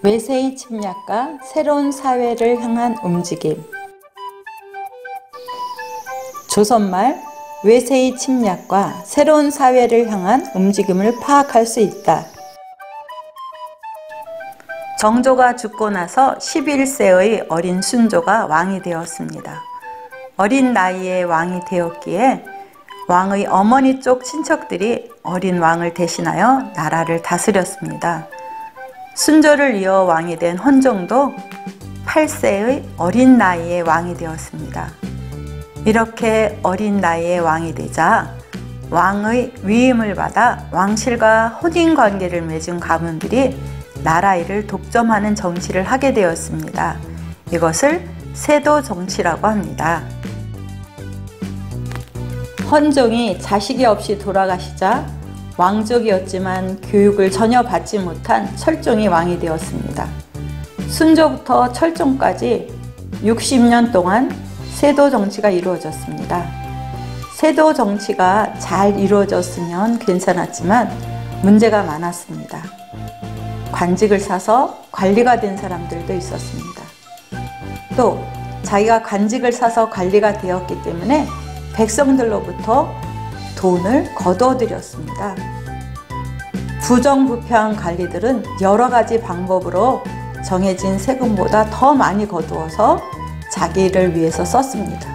외세의 침략과 새로운 사회를 향한 움직임. 조선말 외세의 침략과 새로운 사회를 향한 움직임을 파악할 수 있다. 정조가 죽고 나서 11세의 어린 순조가 왕이 되었습니다. 어린 나이에 왕이 되었기에 왕의 어머니 쪽 친척들이 어린 왕을 대신하여 나라를 다스렸습니다. 순조를 이어 왕이 된 헌종도 8세의 어린 나이에 왕이 되었습니다. 이렇게 어린 나이에 왕이 되자 왕의 위임을 받아 왕실과 혼인관계를 맺은 가문들이 나라 일을 독점하는 정치를 하게 되었습니다. 이것을 세도 정치라고 합니다. 헌종이 자식이 없이 돌아가시자 왕족이었지만 교육을 전혀 받지 못한 철종이 왕이 되었습니다. 순조부터 철종까지 60년 동안 세도 정치가 이루어졌습니다. 세도 정치가 잘 이루어졌으면 괜찮았지만 문제가 많았습니다. 관직을 사서 관리가 된 사람들도 있었습니다. 또 자기가 관직을 사서 관리가 되었기 때문에 백성들로부터 돈을 거둬들였습니다. 부정부패한 관리들은 여러 가지 방법으로 정해진 세금보다 더 많이 거두어서 자기를 위해서 썼습니다.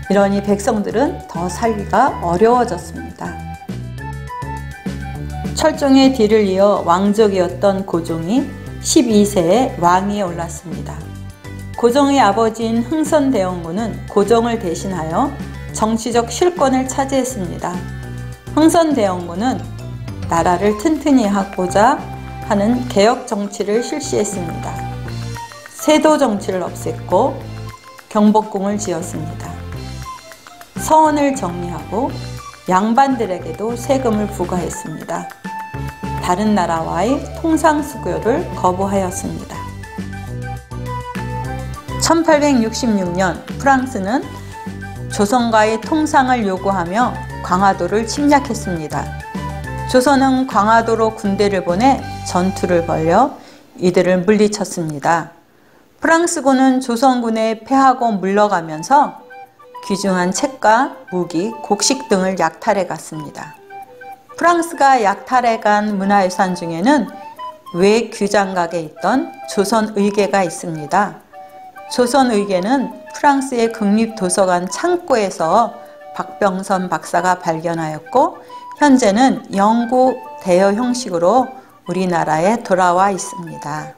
이러니 백성들은 더 살기가 어려워졌습니다. 철종의 뒤를 이어 왕족이었던 고종이 12세에 왕위에 올랐습니다. 고종의 아버지인 흥선대원군은 고종을 대신하여 정치적 실권을 차지했습니다. 흥선대원군은 나라를 튼튼히 하고자 하는 개혁 정치를 실시했습니다. 세도 정치를 없앴고 경복궁을 지었습니다. 서원을 정리하고 양반들에게도 세금을 부과했습니다. 다른 나라와의 통상수교를 거부하였습니다. 1866년 프랑스는 조선과의 통상을 요구하며 광화도를 침략했습니다. 조선은 광화도로 군대를 보내 전투를 벌여 이들을 물리쳤습니다. 프랑스군은 조선군에 패하고 물러가면서 귀중한 책과 무기, 곡식 등을 약탈해 갔습니다. 프랑스가 약탈해 간 문화유산 중에는 외규장각에 있던 조선의궤가 있습니다. 조선의궤는 프랑스의 국립도서관 창고에서 박병선 박사가 발견하였고 현재는 영구 대여 형식으로 우리나라에 돌아와 있습니다.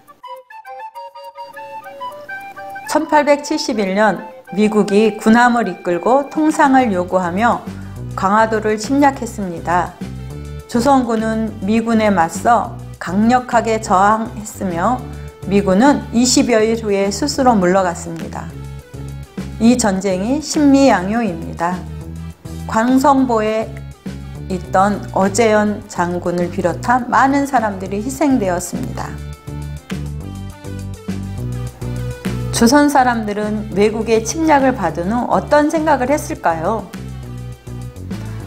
1871년 미국이 군함을 이끌고 통상을 요구하며 광화도를 침략했습니다. 조선군은 미군에 맞서 강력하게 저항했으며 미군은 20여일 후에 스스로 물러갔습니다. 이 전쟁이 신미양요입니다. 광성보에 있던 어재현 장군을 비롯한 많은 사람들이 희생되었습니다. 조선 사람들은 외국의 침략을 받은 후 어떤 생각을 했을까요?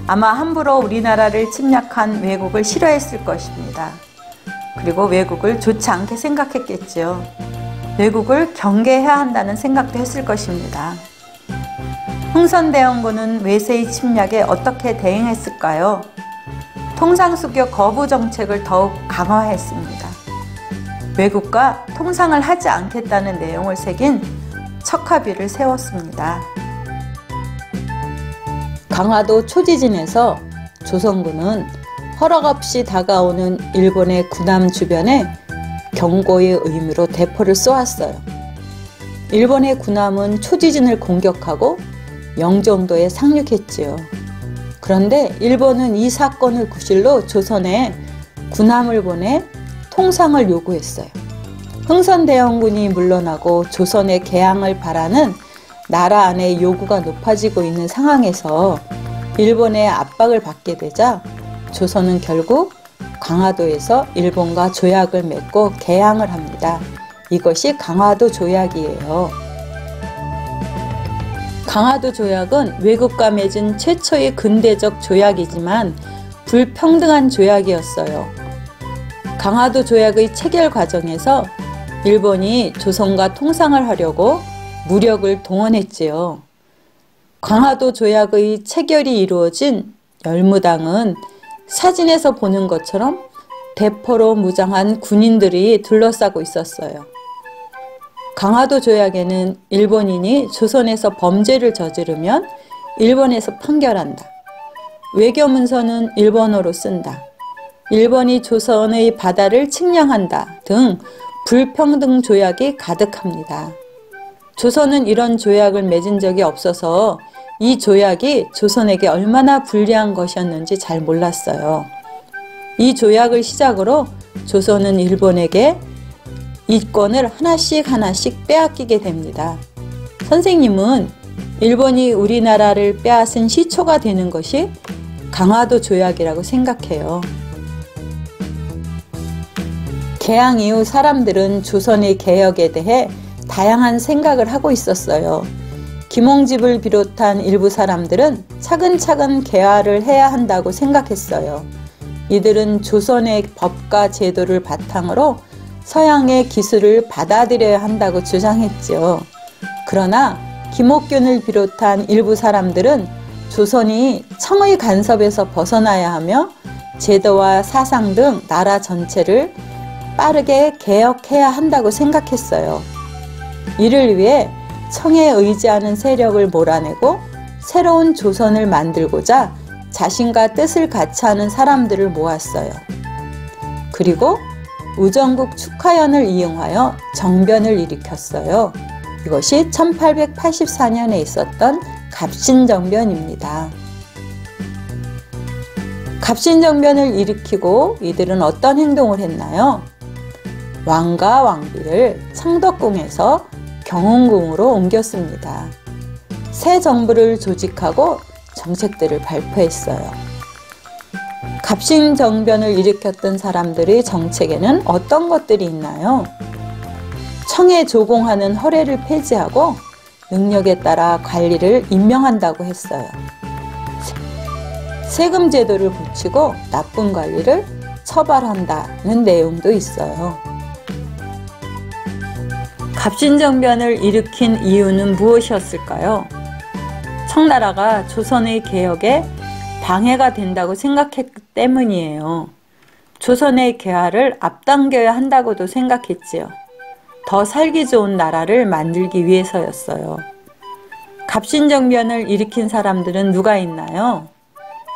아마 함부로 우리나라를 침략한 외국을 싫어했을 것입니다. 그리고 외국을 좋지 않게 생각했겠지요. 외국을 경계해야 한다는 생각도 했을 것입니다. 흥선대원군은 외세의 침략에 어떻게 대응했을까요? 통상수교 거부 정책을 더욱 강화했습니다. 외국과 통상을 하지 않겠다는 내용을 새긴 척합의를 세웠습니다. 강화도 초지진에서 조선군은 허락 없이 다가오는 일본의 군함 주변에 경고의 의미로 대포를 쏘았어요. 일본의 군함은 초지진을 공격하고 영종도에 상륙했지요. 그런데 일본은 이 사건을 구실로 조선에 군함을 보내 통상을 요구했어요. 흥선대원군이 물러나고 조선의 개항을 바라는 나라 안의 요구가 높아지고 있는 상황에서 일본의 압박을 받게 되자 조선은 결국 강화도에서 일본과 조약을 맺고 개항을 합니다. 이것이 강화도 조약이에요. 강화도 조약은 외국과 맺은 최초의 근대적 조약이지만 불평등한 조약이었어요. 강화도 조약의 체결 과정에서 일본이 조선과 통상을 하려고 무력을 동원했지요. 강화도 조약의 체결이 이루어진 열무당은 사진에서 보는 것처럼 대포로 무장한 군인들이 둘러싸고 있었어요. 강화도 조약에는 일본인이 조선에서 범죄를 저지르면 일본에서 판결한다. 외교문서는 일본어로 쓴다. 일본이 조선의 바다를 측량한다 등 불평등 조약이 가득합니다. 조선은 이런 조약을 맺은 적이 없어서 이 조약이 조선에게 얼마나 불리한 것이었는지 잘 몰랐어요. 이 조약을 시작으로 조선은 일본에게 이권을 하나씩 빼앗기게 됩니다. 선생님은 일본이 우리나라를 빼앗은 시초가 되는 것이 강화도 조약이라고 생각해요. 개항 이후 사람들은 조선의 개혁에 대해 다양한 생각을 하고 있었어요. 김홍집을 비롯한 일부 사람들은 차근차근 개화를 해야 한다고 생각했어요. 이들은 조선의 법과 제도를 바탕으로 서양의 기술을 받아들여야 한다고 주장했죠. 그러나 김옥균을 비롯한 일부 사람들은 조선이 청의 간섭에서 벗어나야 하며 제도와 사상 등 나라 전체를 빠르게 개혁해야 한다고 생각했어요. 이를 위해 청에 의지하는 세력을 몰아내고 새로운 조선을 만들고자 자신과 뜻을 같이 하는 사람들을 모았어요. 그리고 우정국 축하연을 이용하여 정변을 일으켰어요. 이것이 1884년에 있었던 갑신정변입니다. 갑신정변을 일으키고 이들은 어떤 행동을 했나요? 왕과 왕비를 창덕궁에서 경운궁으로 옮겼습니다. 새 정부를 조직하고 정책들을 발표했어요. 갑신정변을 일으켰던 사람들의 정책에는 어떤 것들이 있나요? 청에 조공하는 허례를 폐지하고 능력에 따라 관리를 임명한다고 했어요. 세금 제도를 붙이고 나쁜 관리를 처벌한다는 내용도 있어요. 갑신정변을 일으킨 이유는 무엇이었을까요? 청나라가 조선의 개혁에 방해가 된다고 생각했기 때문이에요. 조선의 개화를 앞당겨야 한다고도 생각했지요. 더 살기 좋은 나라를 만들기 위해서였어요. 갑신정변을 일으킨 사람들은 누가 있나요?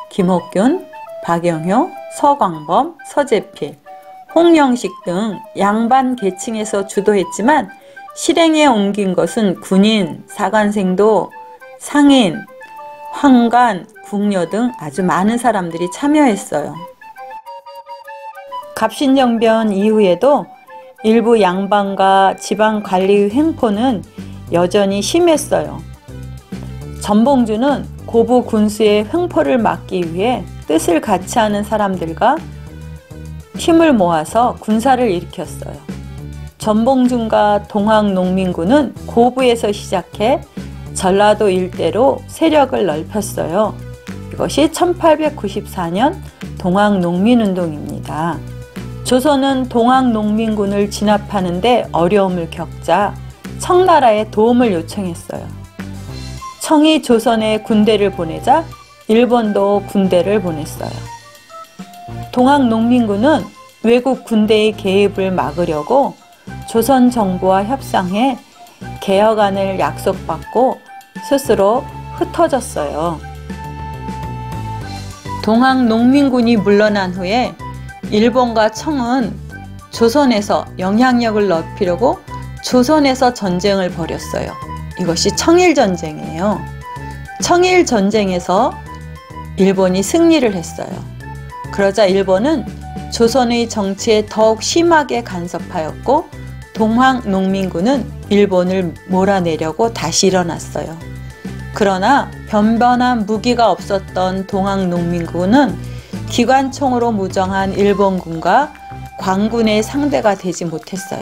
김옥균, 박영효, 서광범, 서재필, 홍영식 등 양반 계층에서 주도했지만 실행에 옮긴 것은 군인, 사관생도, 상인, 황관, 궁녀 등 아주 많은 사람들이 참여했어요. 갑신정변 이후에도 일부 양반과 지방관리의 횡포는 여전히 심했어요. 전봉주는 고부 군수의 횡포를 막기 위해 뜻을 같이 하는 사람들과 힘을 모아서 군사를 일으켰어요. 전봉준과 동학농민군은 고부에서 시작해 전라도 일대로 세력을 넓혔어요. 이것이 1894년 동학농민운동입니다. 조선은 동학농민군을 진압하는 데 어려움을 겪자 청나라에 도움을 요청했어요. 청이 조선에 군대를 보내자 일본도 군대를 보냈어요. 동학농민군은 외국 군대의 개입을 막으려고 조선 정부와 협상해 개혁안을 약속받고 스스로 흩어졌어요. 동학농민군이 물러난 후에 일본과 청은 조선에서 영향력을 넓히려고 조선에서 전쟁을 벌였어요. 이것이 청일전쟁이에요. 청일전쟁에서 일본이 승리를 했어요. 그러자 일본은 조선의 정치에 더욱 심하게 간섭하였고 동학농민군은 일본을 몰아내려고 다시 일어났어요. 그러나 변변한 무기가 없었던 동학농민군은 기관총으로 무장한 일본군과 광군의 상대가 되지 못했어요.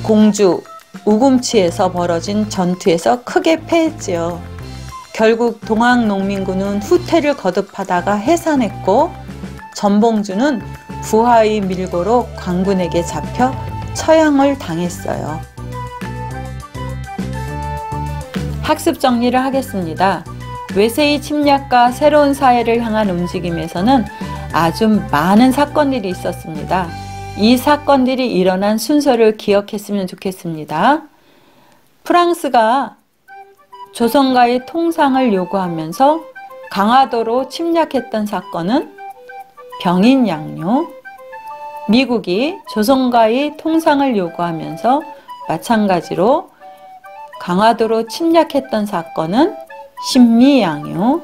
공주, 우금치에서 벌어진 전투에서 크게 패했지요. 결국 동학농민군은 후퇴를 거듭하다가 해산했고 전봉주는 부하의 밀고로 관군에게 잡혀 처형을 당했어요. 학습 정리를 하겠습니다. 외세의 침략과 새로운 사회를 향한 움직임에서는 아주 많은 사건들이 있었습니다. 이 사건들이 일어난 순서를 기억했으면 좋겠습니다. 프랑스가 조선과의 통상을 요구하면서 강화도로 침략했던 사건은 병인 양요, 미국이 조선과의 통상을 요구하면서 마찬가지로 강화도로 침략했던 사건은 신미양요,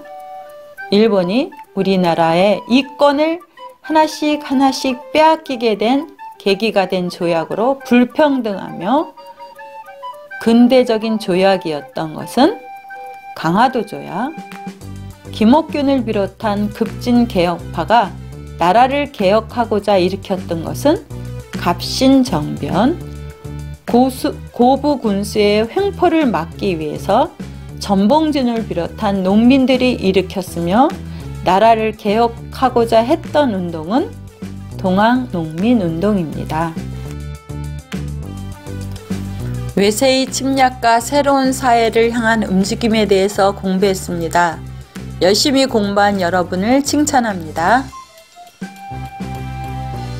일본이 우리나라의 이권을 하나씩 빼앗기게 된 계기가 된 조약으로 불평등하며 근대적인 조약이었던 것은 강화도 조약, 김옥균을 비롯한 급진 개혁파가 나라를 개혁하고자 일으켰던 것은 갑신정변, 고부 군수의 횡포를 막기 위해서 전봉준을 비롯한 농민들이 일으켰으며 나라를 개혁하고자 했던 운동은 동학농민운동입니다. 외세의 침략과 새로운 사회를 향한 움직임에 대해서 공부했습니다. 열심히 공부한 여러분을 칭찬합니다.